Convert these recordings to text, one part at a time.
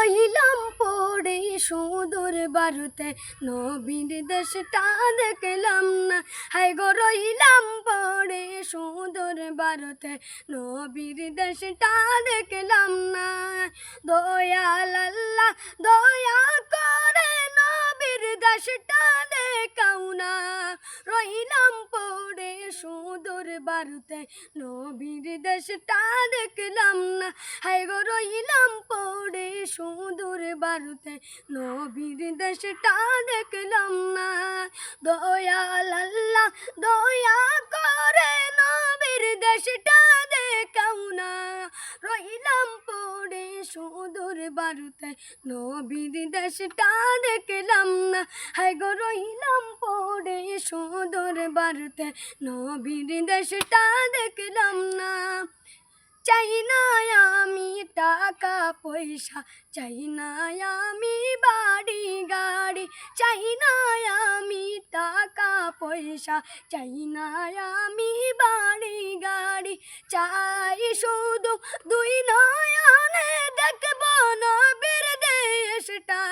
রইলাম পড়ে সুদূর ভারতে, নবীর দেশটা দেখলাম না। হায় গো রইলাম পড়ে সুদূর ভারতে, নবীর দেশটা দেখলাম না। দয়াল আল্লাহ দয়া করে নবীর দেশটা দেখাও না। রইলাম পড়ে সুদূর ভারতে, নবীর দেশটা দেখলাম না। হায় গো রইলাম পড়ে সুদূর ভারতে, নবীর দেশটা দেখলাম না। দয়াল আল্লাহ দয়া করে নবীর দেশটা দেখাও না। রইলাম পড়ে সুদূর ভারতে, নবীর দেশটা দেখলাম না। হায় গো রইলাম পড়ে সুদূর ভারতে, নবীর দেশটা দেখলাম না। চাই না আমি টাকা পয়সা, চাই না আমি বাড়ি গাড়ি, চাই না আমি টাকা পয়সা, চাই না আমি বাড়ি গাড়ি। চাই শুধু দুই নয়নে দেখব নবীর দেশটা।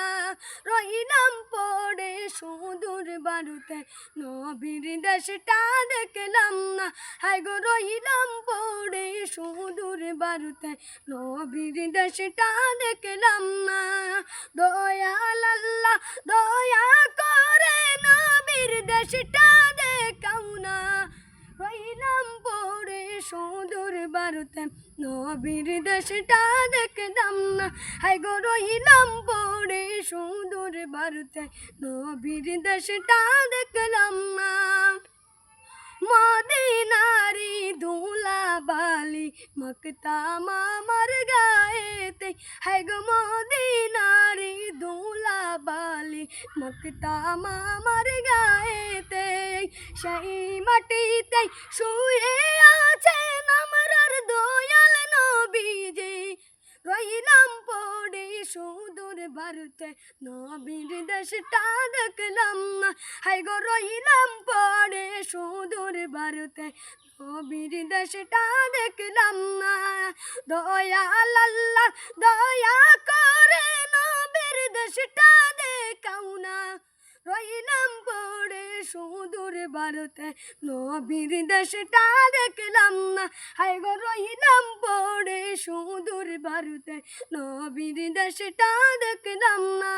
রইলাম পড়ে সুদূর ভারতে, নবীর দেশটা দেখলাম না। হায় গো রইলাম পড়ে সুদূর ভারতে, নবীর দেশটা দেখলাম না। দয়াল আল্লাহ দয়া করে নবীর দেশটা দেখাও না। রইলাম পড়ে সুদূর ভারতে, নবীর দেশটা দেখলাম না। হায় গো রইলাম পড়ে সুদূর ভারতে, নবীর দেশটা দেখলাম না। মদিনারি ধুলা বালি মাখতাম আমার গায়েতে, হায় গো মদিনারি ধুলা বালি মাখতাম আমার গায়েতে। সেই মাটিতে শুয়ে আছেন আমার দয়াল নবীজি। রইলাম পড়ে সুদূর ভারতে, নবীর দেশটা দেখলাম না। হায় গো রইলাম পড়ে সুদূর ভারতে, নবীর দেশটা দেখলাম না। দয়াল আল্লাহ দয়া করে নবীর দেশটা দেখাও না। রইলাম পড়ে সুদূর ভারতে, নবীর দেশটা দেখলাম না। হায় গো রইলাম পড়ে সুদূর ভারতে, নবীর দেশটা দেখলাম না।